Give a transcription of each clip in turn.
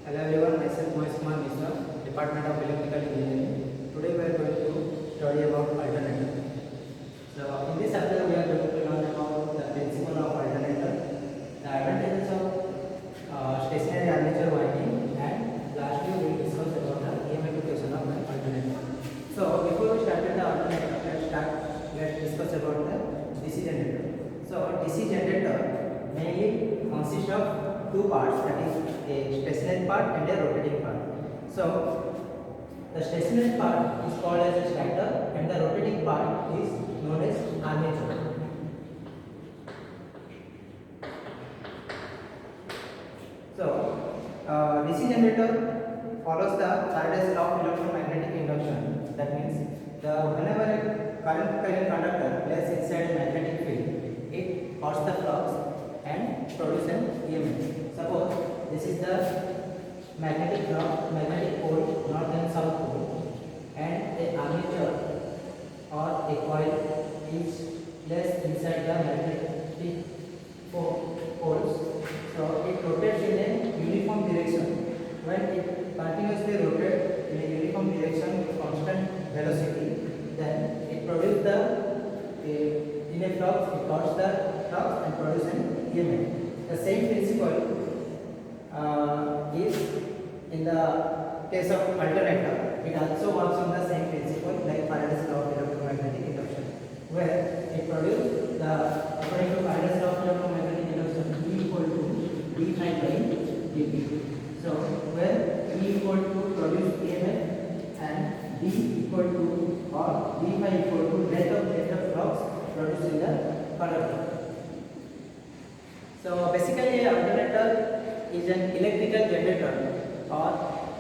Hello everyone, myself By M.K Mishra, Department of Electrical Engineering. Today we are going to study about alternator. So in this chapter we are going to learn about the principle of alternator, the advantages of stationary armature winding, and lastly we will discuss about the EM application of the alternator. So before we start with the alternator, let's discuss about the DC generator. So DC generator mainly consists of two parts, that is a stationary part and a rotating part. So the stationary part is called as a stator and the rotating part is known as armature. So DC generator follows the Faraday's law of electromagnetic induction. That means whenever a current carrying conductor places inside a magnetic field, it cuts the flux and produces an EMF. Suppose this is the magnetic pole, north and south pole, and a armature or a coil is placed inside the magnetic poles. So it rotates in a uniform direction. When it continuously rotates in a uniform direction with constant velocity, then it produces in a flux, it cuts the flux and produces an EMF. The same principle is in the case of alternator. It also works on the same principle like Faraday's law of electromagnetic induction, where it produces according to Faraday's law of electromagnetic induction, E equal to d phi by dt. So where E equal to produce EMF and d equal to or d phi equal to rate of flux produced in the conductor. So basically alternator is an electrical generator, or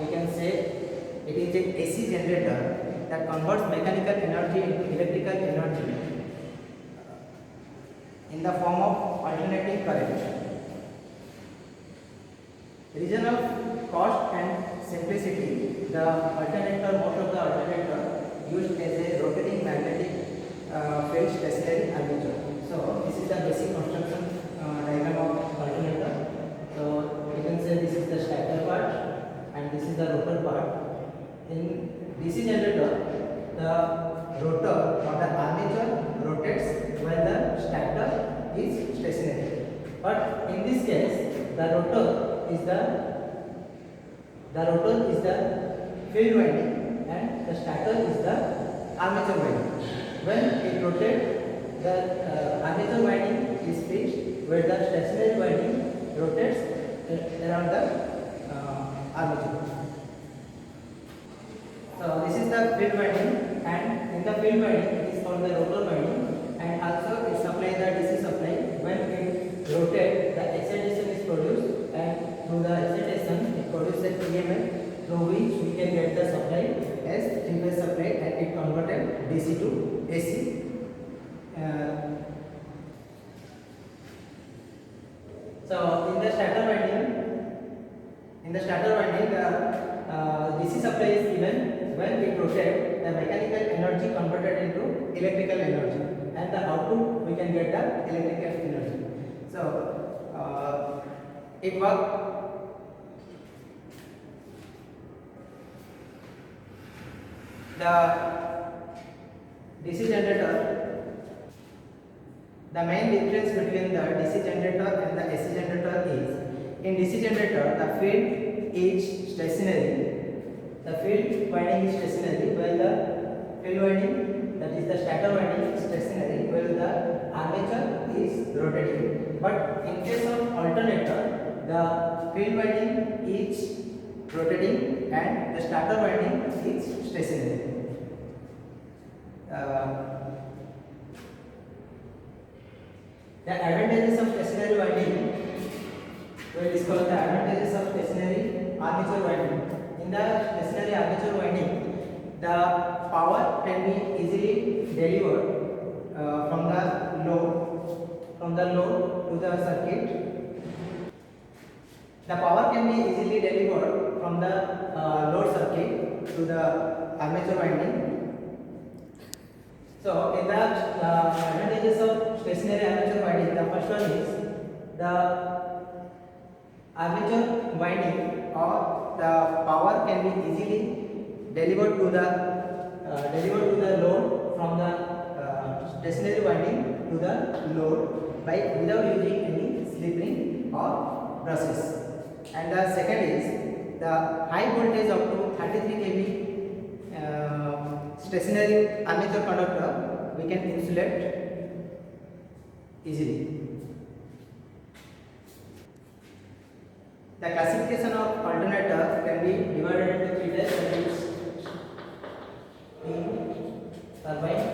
we can say it is an AC generator that converts mechanical energy into electrical energy in the form of alternating current. Reason of cost and simplicity, the alternator, most of the alternator used as a rotating magnetic field stationary armature. So this is the basic construction diagram of alternator. So you can say this is the stator part and this is the rotor part. In DC generator, the rotor or the armature rotates while the stator is stationary. But in this case, the rotor is the field winding and the stator is the armature winding. When it rotates, the armature winding is fixed, where the stationary winding rotates around the armature. So this is the field winding, and in the field winding it is called the rotor winding, and also it supplies the DC supply. When it rotates, the excitation is produced, and through the excitation it produces EMF through which we can get the supply as three-phase supply, and it converted DC to AC. So in the stator winding, the DC supply is given. When it rotates, the mechanical energy converted into electrical energy, and the output we can get the electrical energy. So it works. The DC generator, the main difference between the DC generator and the AC generator is, in DC generator the field is stationary, the field winding is stationary, while the field winding, that is the stator winding, is stationary, while the armature is rotating. But in case of alternator, the field winding is rotating and the stator winding is stationary. The advantages of stationary winding, we will discuss the advantages of stationary armature winding. In the stationary armature winding, the power can be easily delivered from the load to the circuit. The power can be easily delivered from the load circuit to the armature winding. So in the advantages of stationary armature winding, the first one is the armature winding or the power can be easily delivered to the load from the stationary winding to the load by without using any slip ring or brushes. And the second is the high voltage up to 33 kV stationary armature conductor we can insulate easily. The classification of alternator can be divided into three types, that is steam turbine,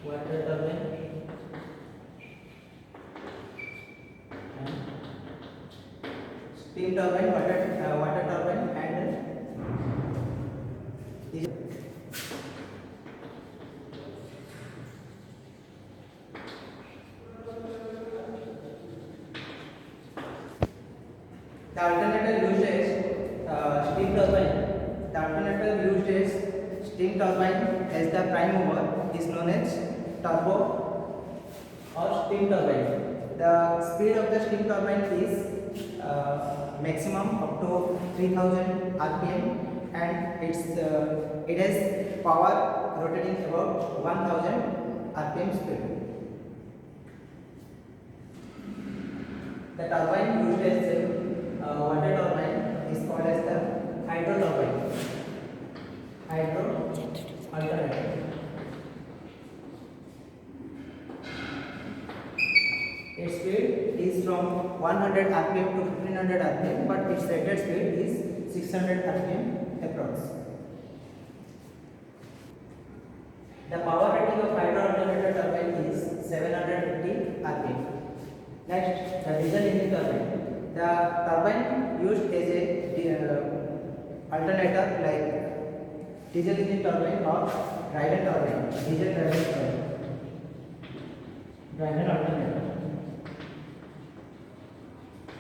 water turbine, and steam turbine, water turbine, and the alternator used as steam turbine. The alternator used as steam turbine as the prime mover is known as turbo or steam turbine. The speed of the steam turbine is maximum up to 3000 rpm, and it has power rotating about 1000 rpm speed. The turbine used as water turbine is called as the hydro turbine. Hydro alternator. Its speed is from 100 rpm to 1500 rpm, but its rated speed is 600 rpm approx. The power rating of hydro alternator turbine is 750 rpm. Next, the diesel engine turbine. The turbine used as a alternator like diesel engine turbine or Dryden turbine, diesel Dryden turbine, Dryden alternator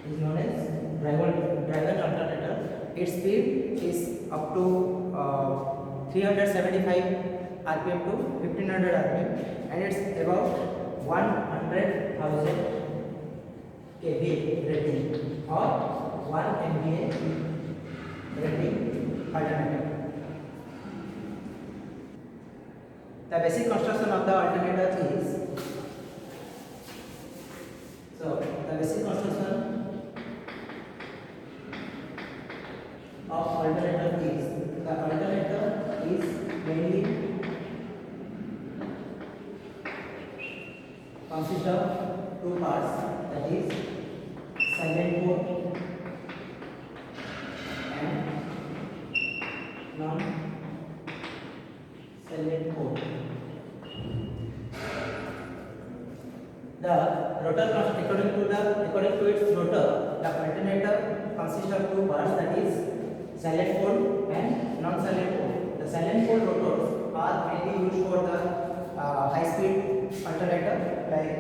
is known as Dryden alternator. Its speed is up to 375 rpm to 1500 rpm, and it's about 100,000 kV rating or 1 MVA rating alternator. The basic construction of the alternator is, the basic construction of alternator is, the alternator is mainly consists of two parts, that is silent port and non silent port. The rotor, according to its rotor, the alternator consists of two parts, that is silent pole and non-silent pole. The silent pole rotors are mainly used for the high-speed alternator like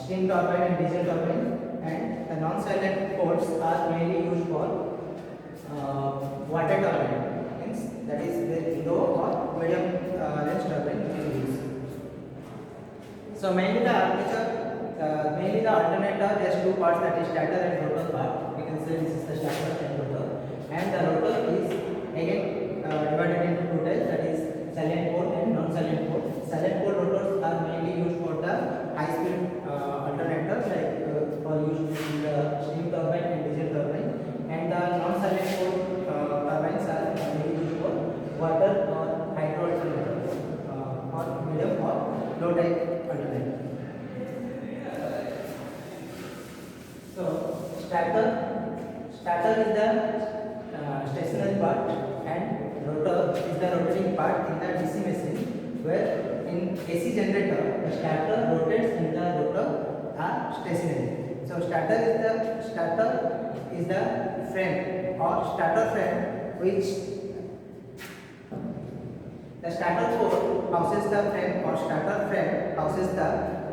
steam turbine and diesel turbine, and the non-silent poles are mainly used for water turbine, means that is very low or medium range turbine we can use. So mainly the alternator has two parts, that is stator and rotor part. We can say this is the stator and rotor, and the rotor is again divided into two types, that is silent pole and non-silent pole. Silent pole rotors are mainly used for the high-speed alternators like for use in the steam turbine and diesel turbine, and the non-silent pole turbines are mainly used for water or hydro alternators or medium or low type alternator. So stator is the stationary part, and rotor is the rotating part in the DC machine, where in AC generator the stator rotates and the rotor are stationary. So stator is the frame or stator frame, which the stator core houses the frame, or stator frame houses the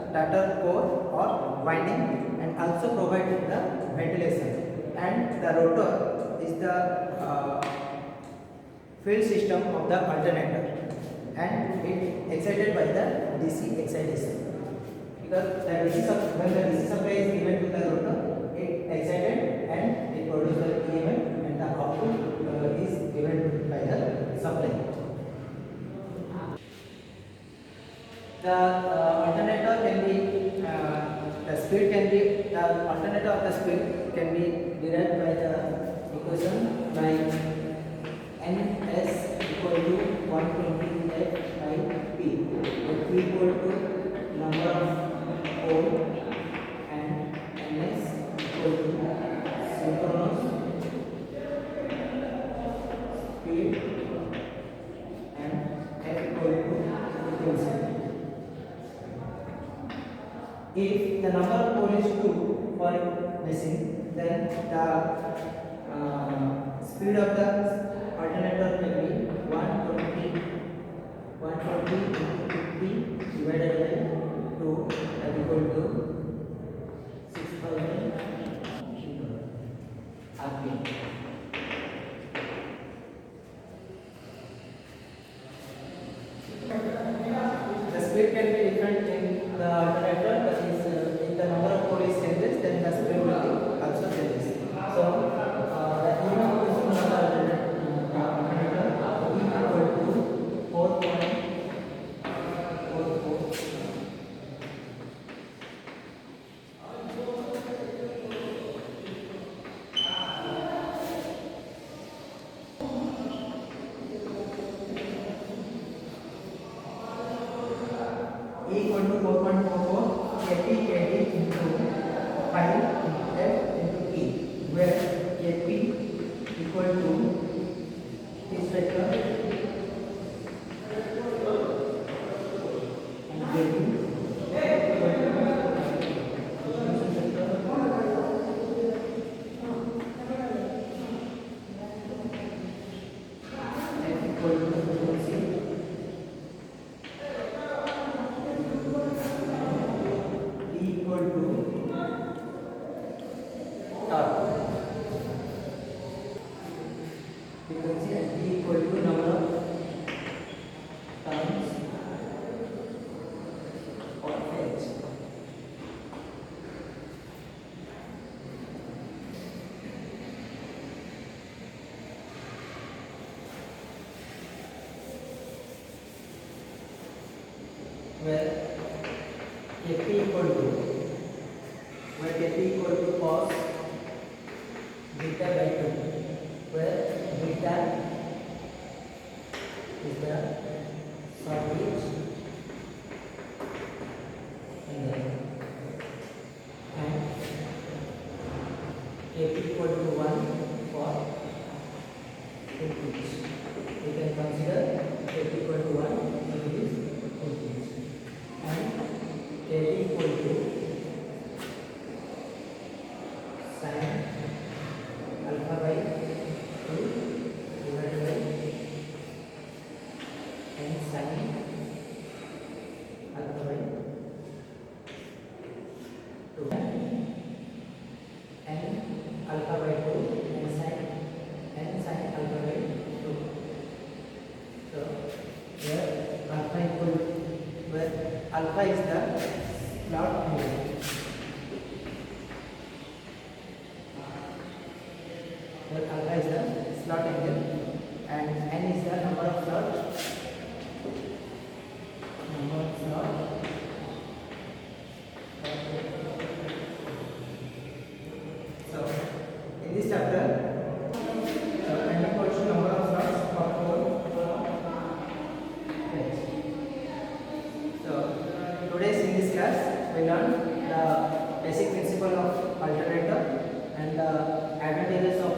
stator core or winding, and also providing the ventilation, and the rotor is the field system of the alternator, and it excited by the DC excitation. the DC when the DC supply is given to the rotor, it excited and it produces the EMF, and the output is given by the supply. The alternator can be the speed can be the alternator of the speed can be derived by the equation by ns equal to 120 F by P, where P equal to number of pole and ns equal to synchronous speed and F equal to frequency. If the number of pole is 2 for machine, then the speed of the alternator can be 120 into 50 divided by 2, that equal to 6000 RPM. The speed can be different in the alternator, but if the number of poles changes, then the speed will be also changes. So the EMF is from the alternator E equal to 4.44. E equal to 4.44 kP into 5 F into E, where Kp equal to this vector and Kp equal to F equal to frequency. Equal to torque, frequency, and E equal to number of turns or edge. Where Kp equal to cos beta by 2, where beta is the shortage and Kp equal to 1 for voltage. We can consider Kp equal to 1 for this voltage, and Kp equal to sin alpha by 2 divided by n sin alpha by 2, n alpha by 2 n sin alpha by 2. So where alpha is the slot angle, alpha is the slot angle, and n is the number of slots. So in this chapter, n equals to number of slots for pole. So in this class we learned the basic principle of alternator and the advantages of